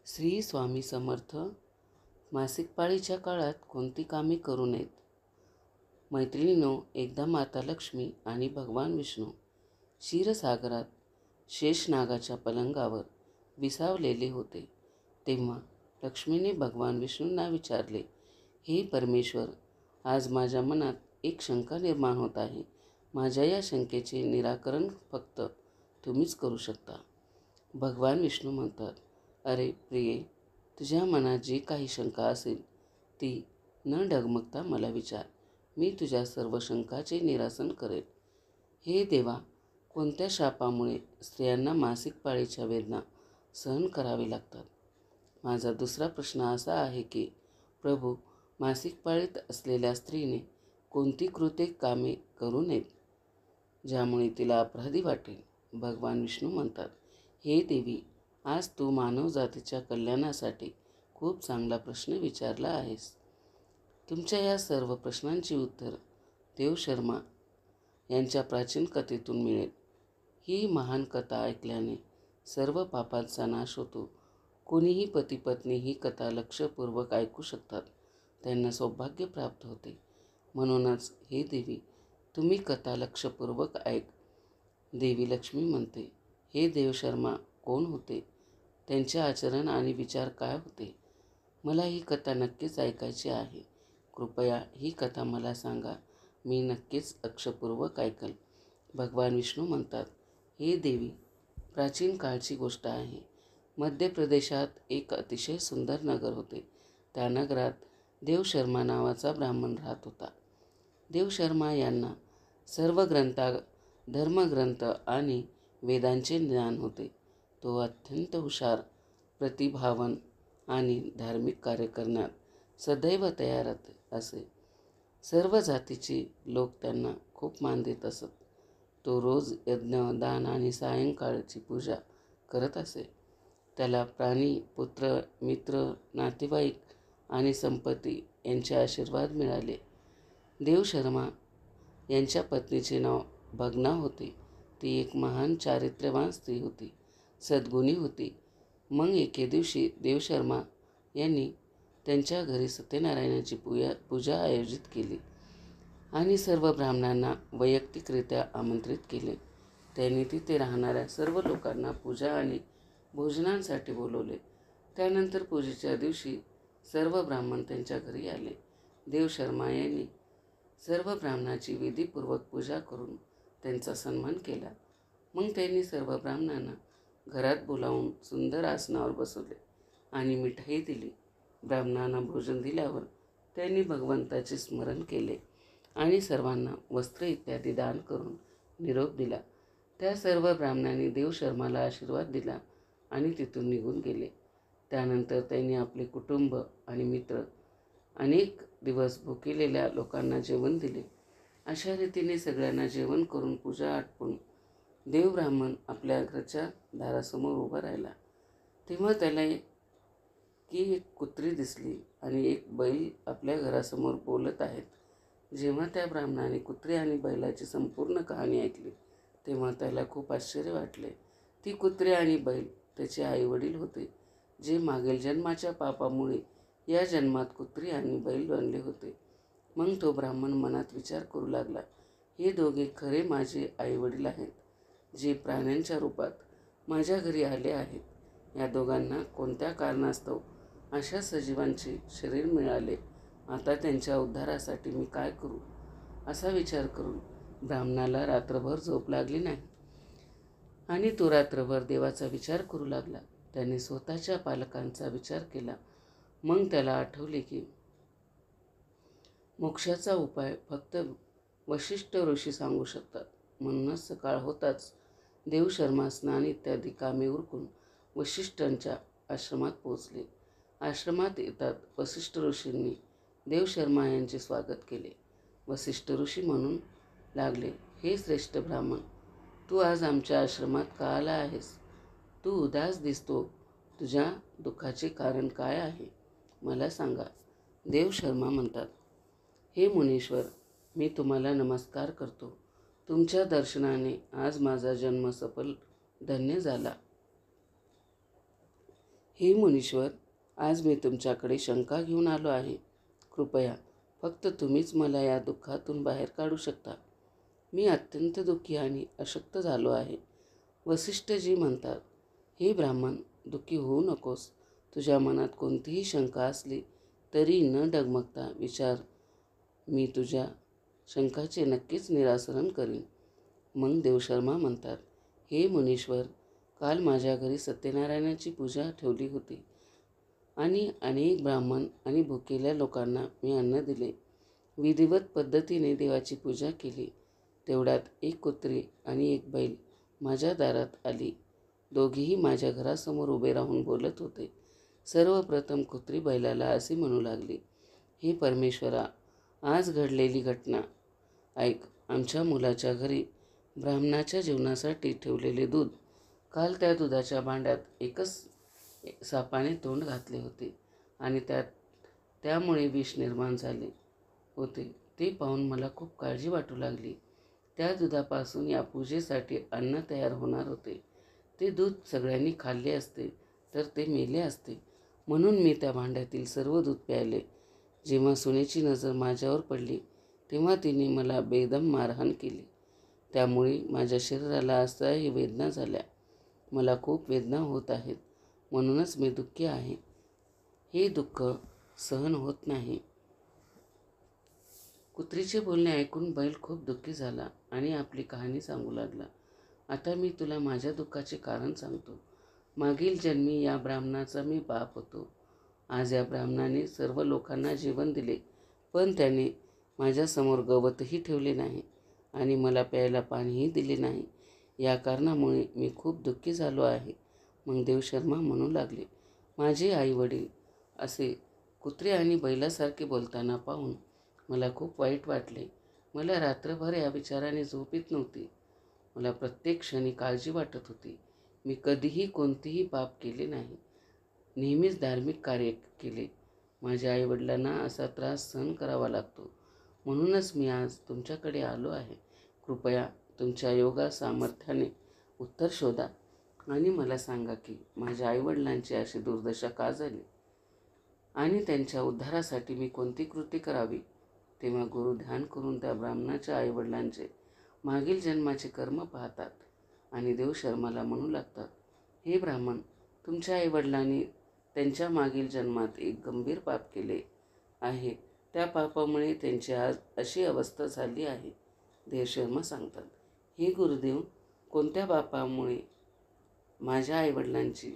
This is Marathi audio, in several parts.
श्री स्वामी समर्थ. मासिक पाळीच्या काळात कोणती कामे करू नयेत. मैत्रिणींनो, एकदा माता लक्ष्मी आणि भगवान विष्णू क्षीरसागरात शेषनागाच्या पलंगावर विसावलेले होते. तेव्हा लक्ष्मीने भगवान विष्णूंना विचारले, हे परमेश्वर, आज माझ्या मनात एक शंका निर्माण होत आहे. माझ्या या शंकेचे निराकरण फक्त तुम्हीच करू शकता. भगवान विष्णू म्हणतात, अरे प्रिये, तुझ्या मनात जी काही शंका असेल ती न डगमगता मला विचार. मी तुझ्या सर्व शंकाचे निरासन करेल. हे देवा, कोणत्या शापामुळे स्त्रियांना मासिक पाळीच्या वेदना सहन करावे लागतात? माझा दुसरा प्रश्न असा आहे की प्रभू, मासिक पाळीत असलेल्या स्त्रीने कोणती कृत्ये कामे करू नयेत ज्यामुळे तिला अपराधी वाटेल? भगवान विष्णू म्हणतात, हे देवी, आज तू मानवजातीच्या कल्याणासाठी खूप चांगला प्रश्न विचारला आहेस. तुमच्या या सर्व प्रश्नांची उत्तर देवशर्मा यांच्या प्राचीन कथेतून मिळेल. ही महान कथा ऐकल्याने सर्व पापांचा नाश होतो. कोणीही पती पत्नी ही कथा लक्षपूर्वक ऐकू शकतात. त्यांना सौभाग्य प्राप्त होते. म्हणूनच हे देवी, तुम्ही कथा लक्षपूर्वक ऐक. देवी लक्ष्मी म्हणते, हे देवशर्मा कोण होते? त्यांचे आचरण आणि विचार काय होते? मला ही कथा नक्कीच ऐकायची आहे. कृपया ही कथा मला सांगा. मी नक्कीच लक्षपूर्वक ऐकल. भगवान विष्णू म्हणतात, हे देवी, प्राचीन काळची गोष्ट आहे. मध्य प्रदेशात एक अतिशय सुंदर नगर होते. त्या नगरात देवशर्मा नावाचा ब्राह्मण राहत होता. देवशर्मा यांना सर्व धर्मग्रंथ आणि वेदांचे ज्ञान होते. तो अत्यंत हुशार, प्रतिभावान आणि धार्मिक कार्य करण्यात सदैव तयार असे. सर्व जातीचे लोक त्यांना खूप मान देत असत. तो रोज यज्ञ, दान आणि सायंकाळची पूजा करत असे. त्याला प्राणी, पुत्र, मित्र, नातेवाईक आणि संपत्ती यांचे आशीर्वाद मिळाले. देवशर्मा यांच्या पत्नीचे नाव भगना होते. ती एक महान चारित्र्यवान स्त्री होती, सद्गुणी होती. मग एके दिवशी देवशर्मा यांनी त्यांच्या घरी सत्यनारायणाची पूजा आयोजित केली आणि सर्व ब्राह्मणांना वैयक्तिकरित्या आमंत्रित केले. त्यांनी तिथे राहणाऱ्या सर्व लोकांना पूजा आणि भोजनांसाठी बोलवले. त्यानंतर पूजेच्या दिवशी सर्व ब्राह्मण त्यांच्या घरी आले. देवशर्मा यांनी सर्व ब्राह्मणाची विधीपूर्वक पूजा करून त्यांचा सन्मान केला. मग त्यांनी सर्व ब्राह्मणांना घरात बोलावून सुंदर आसनावर बसवले आणि मिठाई दिली. ब्राह्मणांना भोजन दिल्यावर त्यांनी भगवंताचे स्मरण केले आणि सर्वांना वस्त्र इत्यादी दान करून निरोप दिला. त्या सर्व ब्राह्मणांनी देवशर्माला आशीर्वाद दिला आणि तिथून निघून गेले. त्यानंतर त्यांनी आपले कुटुंब आणि मित्र अनेक दिवस भुकेलेल्या लोकांना जेवण दिले. अशा रीतीने सगळ्यांना जेवण करून पूजा आटपून देवब्राह्मण आपल्या घरच्या दारासमोर उभा राहिला. तेव्हा त्याला एक कुत्री दिसली आणि एक बैल आपल्या घरासमोर बोलत आहेत. जेव्हा त्या ब्राह्मणाने कुत्री आणि बैलाची संपूर्ण कहाणी ऐकली तेव्हा त्याला खूप आश्चर्य वाटले. ती कुत्री आणि बैल त्याचे आईवडील होते, जे मागील जन्माच्या पापामुळे या जन्मात कुत्री आणि बैल बनले होते. मग तो ब्राह्मण मनात विचार करू लागला, हे दोघे खरे माझे आईवडील आहेत, जे प्राण्यांच्या रूपात माझ्या घरी आले आहेत. या दोघांना कोणत्या कारणास्तव अशा सजीवांचे शरीर मिळाले? आता त्यांच्या उद्धारासाठी मी काय करू? असा विचार करून ब्राह्मणाला रात्रभर झोप लागली नाही आणि तो रात्रभर देवाचा विचार करू लागला. त्याने स्वतःच्या पालकांचा विचार केला. मग त्याला आठवले की मोक्षाचा उपाय फक्त वशिष्ठ ऋषी सांगू शकतात. म्हणूनच सकाळ होताच देवशर्मा स्नान इत्यादी कामे उरकून वशिष्ठांच्या आश्रमात पोहोचले. आश्रमात येतात वसिष्ठ ऋषींनी देवशर्मा यांचे स्वागत केले. वसिष्ठ ऋषी म्हणून लागले, हे श्रेष्ठ ब्राह्मण, तू आज आमच्या आश्रमात का आला आहेस? तू उदास दिसतो. तुझ्या दुःखाचे कारण काय आहे? मला सांगा. देवशर्मा म्हणतात, हे मुनीश्वर, मी तुम्हाला नमस्कार करतो. तुमच्या दर्शनाने आज माझा जन्म सफल धन्य झाला. हे मुनीश्वर, आज मी तुमच्याकडे शंका घेऊन आलो आहे. कृपया फक्त तुम्हीच मला या दुःखातून बाहेर काढू शकता. मी अत्यंत दुःखी आणि अशक्त झालो आहे. वसिष्ठजी म्हणतात, हे ब्राह्मण, दुःखी होऊ नकोस. तुझ्या मनात कोणतीही शंका असली तरी न डगमगता विचार. मी तुझ्या शंकाचे नक्कीच निराकरण करीन. मग देवशर्मा म्हणतात, हे मुनीश्वर, काल माझ्या घरी सत्यनारायणाची पूजा ठेवली होती आणि अनेक ब्राह्मण आणि भुकेल्या लोकांना मी अन्न दिले. विधिवत पद्धतीने देवाची पूजा केली. तेवढ्यात एक कुत्री आणि एक बैल माझ्या दारात आली. दोघेही माझ्या घरासमोर उभे राहून बोलत होते. सर्वप्रथम कुत्री बैलाला असे म्हणू लागली, हे परमेश्वरा, आज घडलेली घटना ऐक. आमच्या मुलाच्या घरी ब्राह्मणाच्या जेवणासाठी ठेवलेले दूध, काल त्या दुधाच्या भांड्यात एकच सापाने तोंड घातले होते आणि त्यामुळे विष निर्माण झाले होते. ते पाहून मला खूप काळजी वाटू लागली. त्या दुधापासून या पूजेसाठी अन्न तयार होणार होते. ते दूध सगळ्यांनी खाल्ले असते तर ते मेले असते. म्हणून मी त्या भांड्यातील सर्व दूध प्यायले. जेव्हा सुनेची नजर माझ्यावर पडली तेव्हा तिने मला बेदम मारहाण केली. त्यामुळे माझ्या शरीराला असह्य वेदना झाल्या. मला खूप वेदना होत आहेत. म्हणूनच मी दुःखी आहे. हे दुःख सहन होत नाही. कुत्रीचे बोलणे ऐकून बैल खूप दुःखी झाला आणि आपली कहाणी सांगू लागला. आता मी तुला माझ्या दुःखाचे कारण सांगतो. मागील जन्मी या ब्राह्मणाचा मी बाप होतो. आज या ब्राह्मणाने सर्व लोकांना जेवण दिले, पण त्याने माझ्यासमोर गवतही ठेवले नाही आणि मला प्यायला पाणीही दिले नाही. या कारणामुळे मी खूप दुःखी झालो आहे. मग देवशर्मा म्हणू लागले, माझे आई वडील असे कुत्रे आणि बैलासारखे बोलताना पाहून मला खूप वाईट वाटले. मला रात्रभर या विचाराने झोप येत नव्हती. मला प्रत्येक क्षणी काळजी वाटत होती. मी कधीही कोणतेही पाप केले नाही. नेहमीच धार्मिक कार्य केले. माझ्या आईवडिलांना असा त्रास सहन करावा लागतो. म्हणूनच मी आज तुमच्याकडे आलो आहे. कृपया तुमच्या योगा सामर्थ्याने उत्तर शोधा आणि मला सांगा की माझ्या आईवडिलांची अशी दुर्दशा का झाली आणि त्यांच्या उद्धारासाठी मी कोणती कृती करावी. तेव्हा गुरु ध्यान करून त्या ब्राह्मणाच्या आईवडिलांचे मागील जन्माचे कर्म पाहतात आणि देवशर्माला म्हणू लागतात, हे ब्राह्मण, तुमच्या आईवडिलांनी त्यांच्या मागील जन्मात एक गंभीर पाप केले आहे. त्या पापामुळे त्यांची आज अशी अवस्था झाली आहे. देवशर्मा सांगतात, हे गुरुदेव, कोणत्या पापामुळे माझ्या आईवडिलांची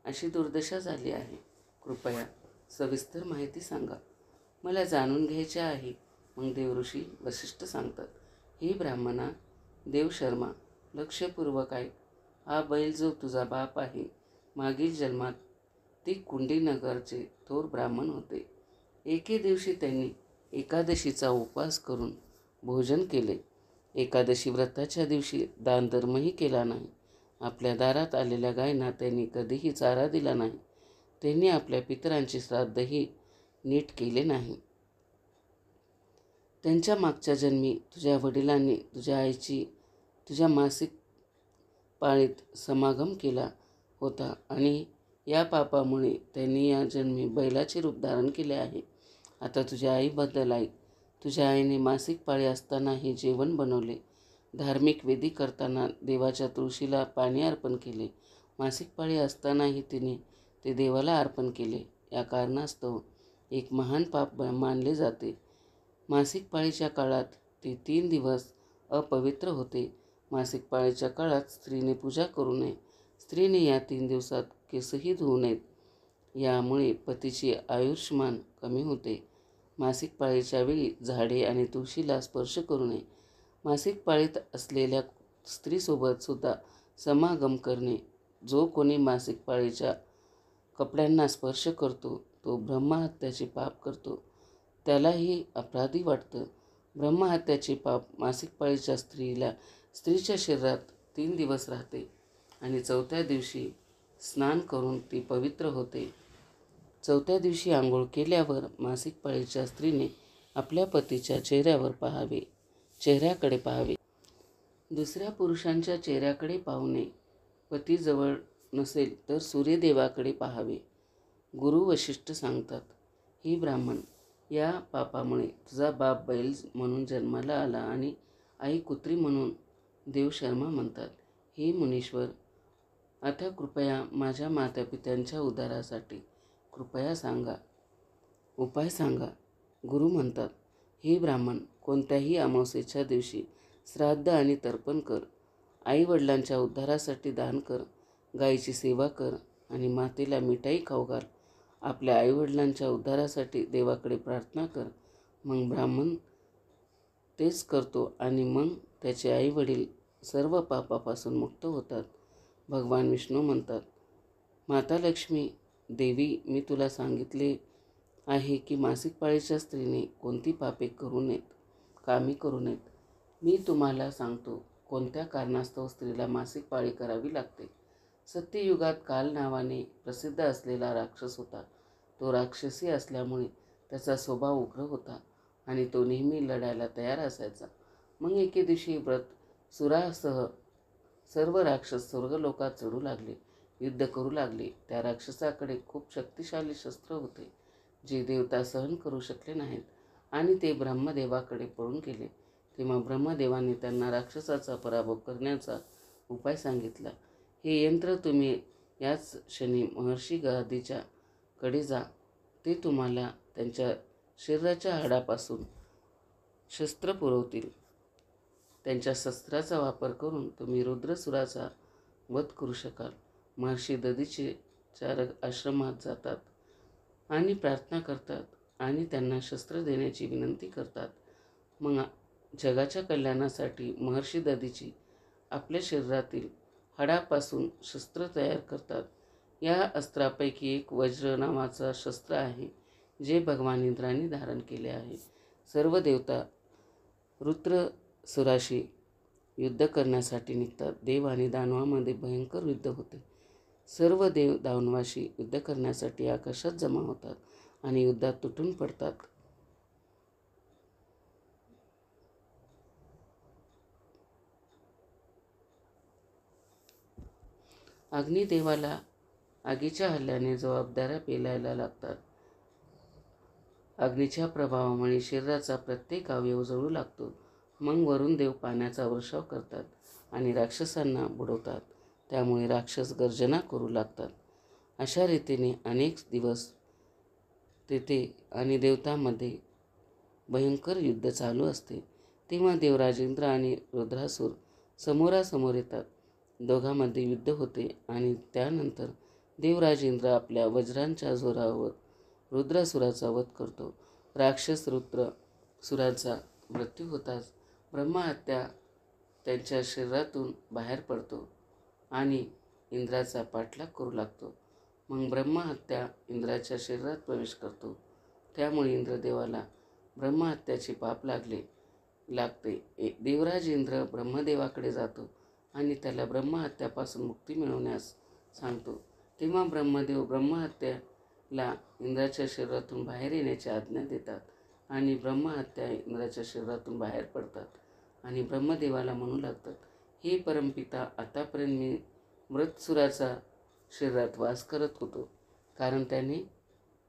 अशी दुर्दशा झाली आहे? कृपया सविस्तर माहिती सांगा. मला जाणून घ्यायचे आहे. मग देवऋषी वसिष्ठ सांगतात, हे ब्राह्मणा, देवशर्मा, लक्षपूर्वक ऐक. हा बैल जो तुझा बाप आहे, मागील जन्मात ते कुंडीनगरचे थोर ब्राह्मण होते. एके दिवशी त्यांनी एकादशीचा उपवास करून भोजन केले. एकादशी व्रताच्या दिवशी दानधर्मही केला नाही. आपल्या दारात आलेल्या गायींना त्यांनी कधीही चारा दिला नाही. त्यांनी आपल्या पितरांचे श्राद्धही नीट केले नाही. त्यांच्या मागच्या जन्मी तुझ्या वडिलांनी तुझ्या आईची तुझ्या मासिक पाळीत समागम केला होता आणि या पापामुळे त्यांनी या जन्मी बैलाचे रूप धारण केले आहे. आता तुझ्या आईबद्दल ऐक. तुझ्या आईने मासिक पाळी असतानाही जेवण बनवले. धार्मिक विधी करताना देवाच्या तुळशीला पाणी अर्पण केले. मासिक पाळी असतानाही तिने ते देवाला अर्पण केले. या कारणास्तव एक महान पाप मानले जाते. मासिक पाळीच्या काळात ती 3 दिवस अपवित्र होते. मासिक पाळीच्या काळात स्त्रीने पूजा करू नये. स्त्रीने या 3 दिवसात केसही धुवू नयेत. यामुळे पतीचे आयुष्यमान कमी होते. मासिक पाळीच्या वेळी झाडे आणि तुळशीला स्पर्श करू नये. मासिक पाळीत असलेल्या स्त्रीसोबत सुद्धा समागम करणे. जो कोणी मासिक पाळीच्या कपड्यांना स्पर्श करतो तो ब्रह्महत्याचे पाप करतो. त्यालाही अपराधी वाटतं. ब्रह्महत्याचे पाप मासिक पाळीच्या स्त्रीच्या शरीरात 3 दिवस राहते आणि 4थ्या दिवशी स्नान करून ती पवित्र होते. 4थ्या दिवशी आंघोळ केल्यावर मासिक पाळीच्या स्त्रीने आपल्या पतीच्या चेहऱ्याकडे पाहावे. दुसऱ्या पुरुषांच्या चेहऱ्याकडे पाहू नये. पतीजवळ नसेल तर सूर्यदेवाकडे पाहावे. गुरु वशिष्ठ सांगतात, हे ब्राह्मण, या पापामुळे तुझा बाप बैल म्हणून जन्माला आला आणि आई कुत्री म्हणून देवशर्मा म्हणतात. हे मुनीश्वर, आता कृपया माझ्या मातापित्यांच्या उद्धारासाठी कृपया उपाय सांगा. गुरु म्हणतात, हे ब्राह्मण, कोणत्याही अमावस्येच्या दिवशी श्राद्ध आणि तर्पण कर. आई वडिलांच्या उद्धारासाठी दान कर. गायीची सेवा कर आणि मातेला मिठाई खाऊ घाल. आपल्या आईवडिलांच्या उद्धारासाठी देवाकडे प्रार्थना कर. मग ब्राह्मण तेच करतो आणि मग त्याचे आईवडील सर्व पापापासून मुक्त होतात. भगवान विष्णू म्हणतात, माता लक्ष्मी देवी, मी तुला सांगितले आहे की मासिक पाळीच्या स्त्रीने कोणती कामे करू नयेत. मी तुम्हाला सांगतो कोणत्या कारणास्तव स्त्रीला मासिक पाळी करावी लागते. सत्ययुगात काल नावाने प्रसिद्ध असलेला राक्षस होता. तो राक्षसी असल्यामुळे त्याचा स्वभाव उग्र होता आणि तो नेहमी लढायला तयार असायचा. मग एके दिवशी सुरासह सर्व राक्षस स्वर्गलोकात चढू लागले, युद्ध करू लागले. त्या राक्षसाकडे खूप शक्तिशाली शस्त्र होते, जे देवता सहन करू शकले नाहीत आणि ते ब्रह्मदेवाकडे पळून गेले. तेव्हा ब्रह्मदेवाने त्यांना राक्षसाचा पराभव करण्याचा उपाय सांगितला. हे यंत्र तुम्ही याच क्षणी महर्षी गादीच्या कडे जा. ते तुम्हाला त्यांच्या शरीराच्या हाडापासून शस्त्र पुरवतील. त्यांच्या शस्त्राचा वापर करून तुम्ही रुद्रसुराचा वध करू शकाल. महर्षी दधीचीच्या आश्रमात जातात आणि प्रार्थना करतात आणि त्यांना शस्त्र देण्याची विनंती करतात. मग जगाच्या कल्याणासाठी महर्षी दधीची आपल्या शरीरातील हाडापासून शस्त्र तयार करतात. या अस्त्रापैकी एक वज्र नावाचा शस्त्र आहे, जे भगवान इंद्राने धारण केले आहे. सर्व देवता रुद्रसुराशी युद्ध करण्यासाठी निघतात. देव आणि दानवामध्ये भयंकर युद्ध होते. सर्व देव दानवाशी युद्ध करण्यासाठी आकाशात जमा होतात आणि युद्धात तुटून पडतात. अग्निदेवाला आगीच्या हल्ल्याने जबाबदाऱ्या पेलायला लागतात. अग्नीच्या प्रभावामुळे शरीराचा प्रत्येक अवयव जळू लागतो. मग वरून देव पाण्याचा वर्षाव करतात आणि राक्षसांना बुडवतात. त्यामुळे राक्षस गर्जना करू लागतात. अशा रीतीने अनेक दिवस तेथे आणि देवतांमध्ये भयंकर युद्ध चालू असते. तेव्हा देवराज इंद्र आणि रुद्रासूर समोरासमोर येतात. दोघांमध्ये युद्ध होते आणि त्यानंतर देवराज इंद्र आपल्या वज्रांच्या जोरावर रुद्रासुराचा वध करतो. राक्षस रुद्रासुराचा मृत्यू होताच ब्रह्महत्या त्यांच्या शरीरातून बाहेर पडतो आणि इंद्राचा पाठलाग करू लागतो. मग ब्रह्महत्या इंद्राच्या शरीरात प्रवेश करतो. त्यामुळे इंद्रदेवाला ब्रह्महत्याचे पाप लागते. देवराज इंद्र ब्रह्मदेवाकडे जातो आणि त्याला ब्रह्महत्यापासून मुक्ती मिळवण्यास सांगतो. तेव्हा ब्रह्मदेव ब्रह्महत्याला इंद्राच्या शरीरातून बाहेर येण्याची आज्ञा देतात आणि ब्रह्महत्या इंद्राच्या शरीरातून बाहेर पडतात आणि ब्रह्मदेवाला म्हणू लागतात, हे परमपिता, आतापर्यंत मी मृत्सुराचा शरीरात वास करत होतो, कारण त्याने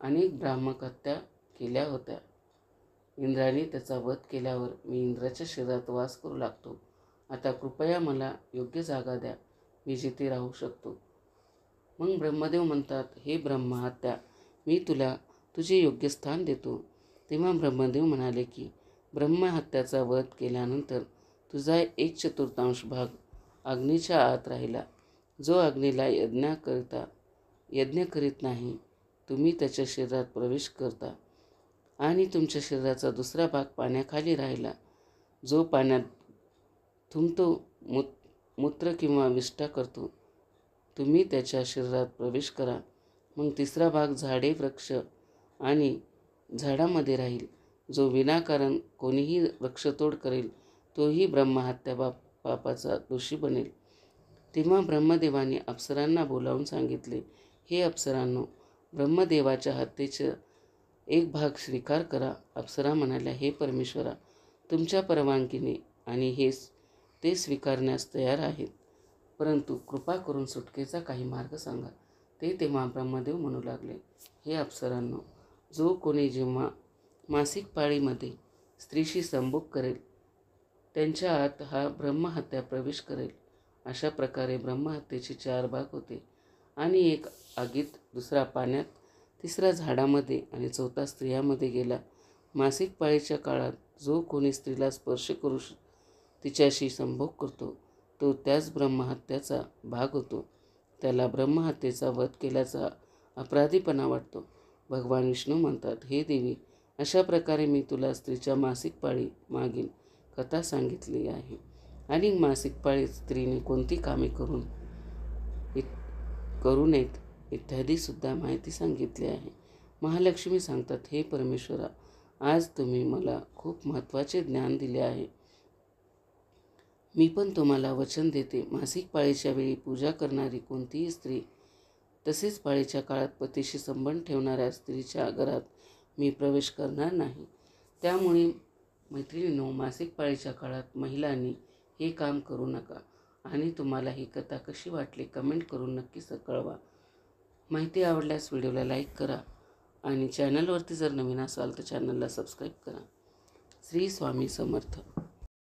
अनेक ब्राह्मक हत्या केल्या होत्या. इंद्राने त्याचा वध केल्यावर मी इंद्राच्या शरीरात वास करू लागतो. आता कृपया मला योग्य जागा द्या, मी जिथे राहू शकतो. मग ब्रह्मदेव म्हणतात, हे ब्रह्महत्या, मी तुला तुझे योग्य स्थान देतो. तेव्हा ब्रह्मदेव म्हणाले की ब्रह्महत्याचा वध केल्यानंतर तुझा 1/4 भाग अग्नीच्या आत राहिला. जो अग्नीला यज्ञ करीत नाही, तुम्ही त्याच्या शरीरात प्रवेश करता आणि तुमच्या शरीराचा दुसरा भाग पाण्याखाली राहिला. जो पाण्यात थुंकतो, मूत्र किंवा विष्ठा करतो, तुम्ही त्याच्या शरीरात प्रवेश करा. मग तिसरा भाग झाडे, वृक्ष आणि झाडामध्ये राहील. जो विनाकारण कोणीही वृक्षतोड करेल, तोही ब्रह्महत्या पापाचा दोषी बनेल. तेव्हा ब्रह्मदेवाने अप्सरांना बोलावून सांगितले, हे अप्सरांनो, ब्रह्मदेवाच्या हत्येचा एक भाग स्वीकार करा. अप्सरा म्हणाल्या, हे परमेश्वरा, तुमच्या परवानगीने आणि ते स्वीकारण्यास तयार आहेत. परंतु कृपा करून सुटकेचा काही मार्ग सांगा. ते तेव्हा ब्रह्मदेव म्हणू लागले, हे अप्सरांनो, जो कोणी जेव्हा मासिक पाळीमध्ये स्त्रीशी संभोग करेल त्यांच्या आत हा ब्रह्महत्या प्रवेश करेल. अशा प्रकारे ब्रह्महत्येचे 4 भाग होते आणि एक आगीत, दुसरा पाण्यात, तिसरा झाडामध्ये आणि चौथा स्त्रियामध्ये गेला. मासिक पाळीच्या काळात जो कोणी स्त्रीला स्पर्श करू तिच्याशी संभोग करतो तो त्याच ब्रह्महत्याचा भाग होतो. त्याला ब्रह्महत्येचा वध केल्याचा अपराधीपणा वाटतो. भगवान विष्णू म्हणतात, हे देवी, अशा प्रकारे मी तुला स्त्रीच्या मासिक पाळी मागील कथा सांगितली आहे आणि मासिक पाळीत स्त्रीने कोणती कामे करू नयेत इत्यादी सुद्धा माहिती सांगितली आहे. महालक्ष्मी सांगतात, हे परमेश्वरा, आज तुम्ही मला खूप महत्त्वाचे ज्ञान दिले आहे. मी पण तुम्हाला वचन देते, मासिक पाळीच्या वेळी पूजा करणारी कोणतीही स्त्री, तसेच पाळीच्या काळात पतीशी संबंध ठेवणाऱ्या स्त्रीच्या घरात मी प्रवेश करणार नाही. त्यामुळे मैत्रिणींनो, मासिक पाळीच्या काळात महिलांनी हे काम करू नका. आणि तुम्हाला ही कथा कशी वाटली कमेंट करून नक्कीच कळवा. माहिती आवडल्यास व्हिडिओला लाईक करा आणि चॅनलवरती जर नवीन असाल तर चॅनलला सबस्क्राईब करा. श्री स्वामी समर्थ.